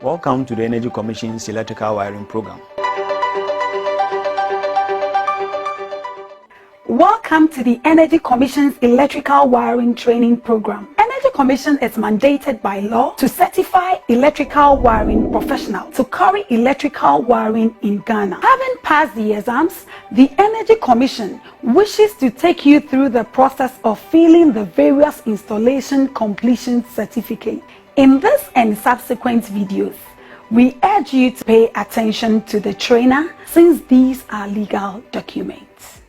Welcome to the Energy Commission's electrical wiring program. Welcome to the Energy Commission's electrical wiring training program. Energy Commission is mandated by law to certify electrical wiring professionals to carry electrical wiring in Ghana. Having passed the exams, the Energy Commission wishes to take you through the process of filling the various installation completion certificates. In this and subsequent videos, we urge you to pay attention to the trainer since these are legal documents.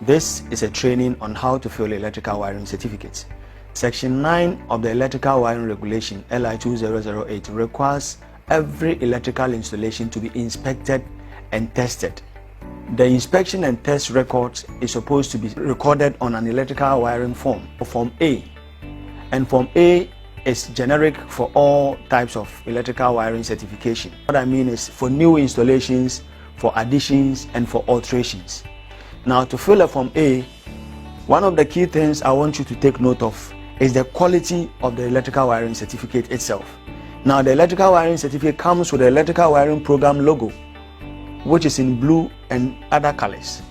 This is a training on how to fill electrical wiring certificates. Section 9 of the Electrical Wiring Regulation LI 2008 requires every electrical installation to be inspected and tested. The inspection and test records is supposed to be recorded on an electrical wiring form, Form A. And Form A is generic for all types of electrical wiring certification. What I mean is for new installations, for additions, and for alterations. Now, to fill a Form A, one of the key things I want you to take note of is the quality of the electrical wiring certificate itself. Now, the electrical wiring certificate comes with the electrical wiring program logo, which is in blue and other colors.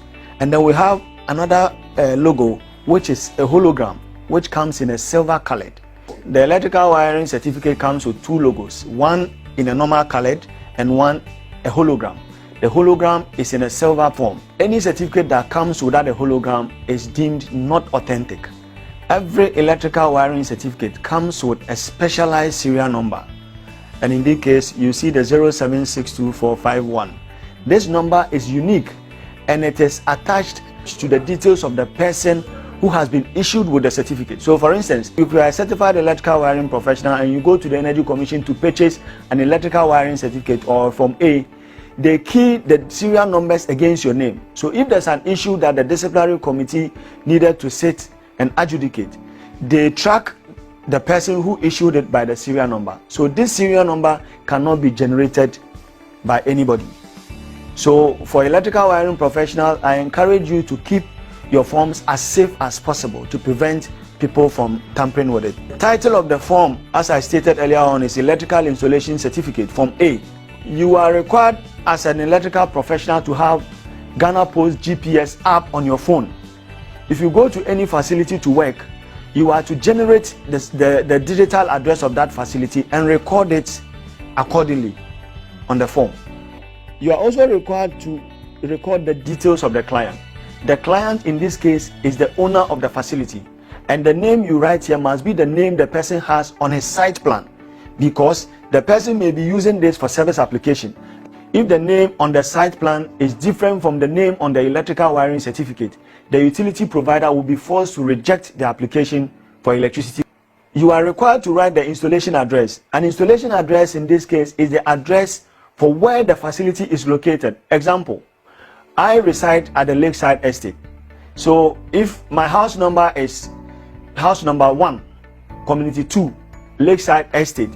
And then we have another logo, which is a hologram, which comes in a silver colored. The electrical wiring certificate comes with two logos, one in a normal colored and one a hologram. The hologram is in a silver form. Any certificate that comes without a hologram is deemed not authentic. Every electrical wiring certificate comes with a specialized serial number. And in this case, you see the 0762451. This number is unique and it is attached to the details of the person who has been issued with the certificate. So for instance, if you are a certified electrical wiring professional and you go to the Energy Commission to purchase an electrical wiring certificate or Form A, they key the serial numbers against your name. So if there's an issue that the disciplinary committee needed to sit and adjudicate, they track the person who issued it by the serial number. So this serial number cannot be generated by anybody. So for electrical wiring professionals, I encourage you to keep your forms as safe as possible to prevent people from tampering with it. The title of the form, as I stated earlier on, is Electrical Installation Certificate, Form A. You are required as an electrical professional to have Ghana Post GPS app on your phone. If you go to any facility to work, you are to generate the digital address of that facility and record it accordingly on the form. You are also required to record the details of the client. The client in this case is the owner of the facility, and the name you write here must be the name the person has on his site plan, because the person may be using this for service application. If the name on the site plan is different from the name on the electrical wiring certificate, the utility provider will be forced to reject the application for electricity. You are required to write the installation address. An installation address in this case is the address for where the facility is located. Example, I reside at the Lakeside Estate. So if my house number is house number 1, community 2, Lakeside Estate,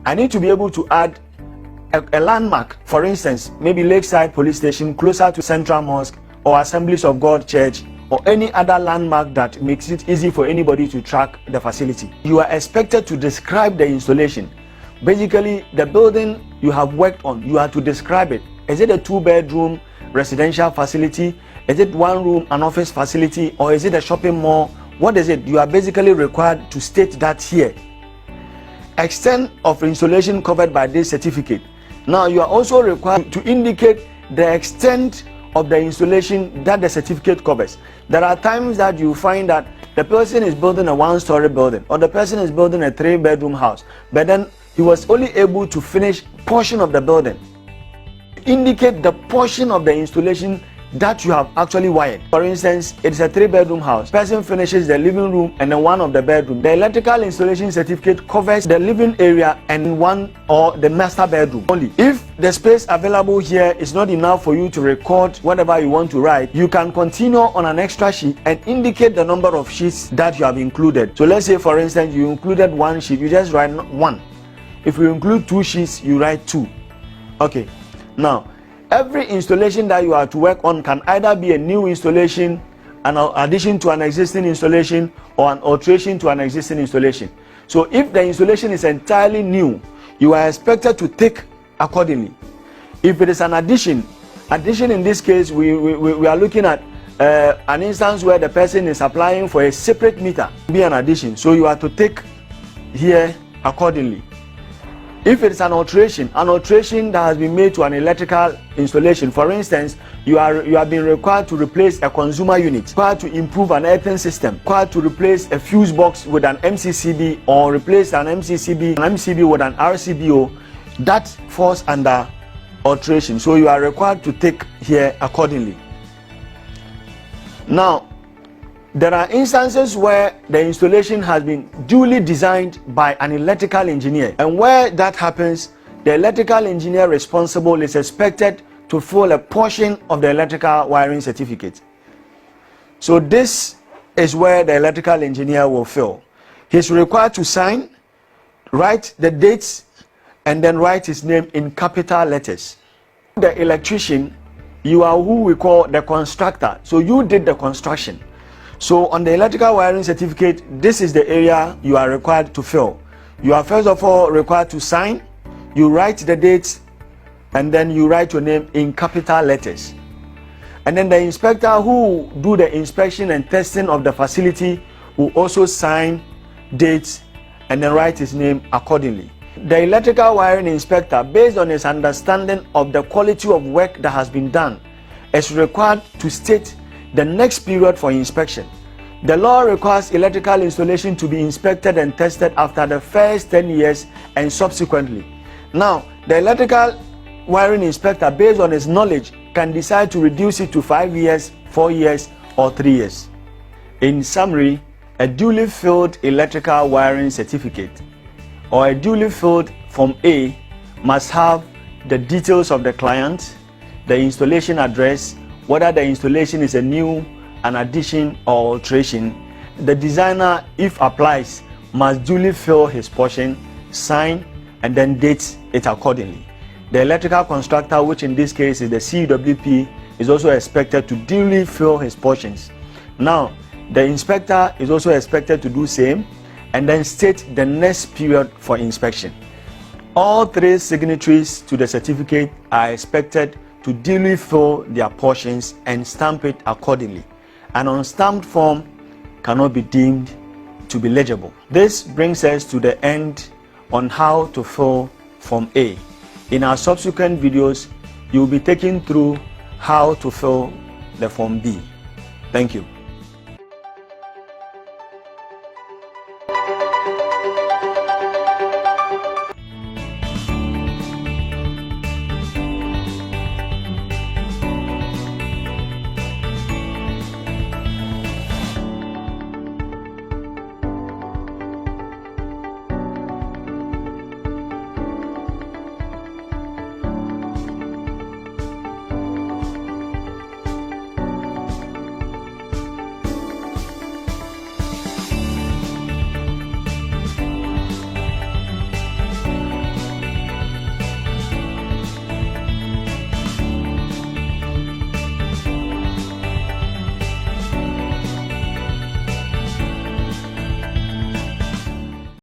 I need to be able to add a landmark. For instance, maybe Lakeside Police Station closer to Central Mosque or Assemblies of God Church, or any other landmark that makes it easy for anybody to track the facility. You are expected to describe the installation. Basically, the building you have worked on, you have to describe it. Is it a 2-bedroom residential facility? Is it 1 room, an office facility? Or is it a shopping mall? What is it? You are basically required to state that here. Extent of installation covered by this certificate. Now, you are also required to indicate the extent of the installation that the certificate covers. There are times that you find that the person is building a 1-story building, or the person is building a 3-bedroom house, but then he was only able to finish portion of the building. Indicate the portion of the installation that you have actually wired. For instance, it's a 3-bedroom house. Person finishes the living room and then one of the bedroom. The electrical installation certificate covers the living area and one or the master bedroom only. If the space available here is not enough for you to record whatever you want to write, you can continue on an extra sheet and indicate the number of sheets that you have included. So let's say, for instance, you included 1 sheet, you just write 1. If you include 2 sheets, you write 2. Okay. Now, every installation that you are to work on can either be a new installation an addition to an existing installation or an alteration to an existing installation. So if the installation is entirely new, you are expected to tick accordingly. If it is an addition in this case, we are looking at an instance where the person is applying for a separate meter, be an addition, so you are to tick here accordingly. If it is an alteration that has been made to an electrical installation, for instance, you have been required to replace a consumer unit, required to improve an earthing system, required to replace a fuse box with an MCCB, or replace an MCB with an RCBO, that falls under alteration. So you are required to take here accordingly. Now, there are instances where the installation has been duly designed by an electrical engineer, and where that happens, the electrical engineer responsible is expected to fill a portion of the electrical wiring certificate. So this is where the electrical engineer will fill. He's required to sign, write the dates, and then write his name in capital letters. The electrician, you are who we call the constructor. So you did the construction. So on the electrical wiring certificate, this is the area you are required to fill. You are first of all required to sign, you write the dates, and then you write your name in capital letters. And then the inspector who do the inspection and testing of the facility will also sign, dates, and then write his name accordingly. The electrical wiring inspector, based on his understanding of the quality of work that has been done, is required to state the next period for inspection. The law requires electrical installation to be inspected and tested after the first 10 years and subsequently. Now, the electrical wiring inspector, based on his knowledge, can decide to reduce it to 5 years, 4 years, or 3 years. In summary, a duly filled electrical wiring certificate or a duly filled Form A must have the details of the client, the installation address, whether the installation is a new, an addition, or alteration. The designer, if applies, must duly fill his portion, sign, and then date it accordingly. The electrical constructor, which in this case is the CWP, is also expected to duly fill his portions. Now, the inspector is also expected to do same and then state the next period for inspection. All three signatories to the certificate are expected to duly fill their portions and stamp it accordingly. An unstamped form cannot be deemed to be legible. This brings us to the end on how to fill Form A. In our subsequent videos, you will be taken through how to fill the Form B. Thank you.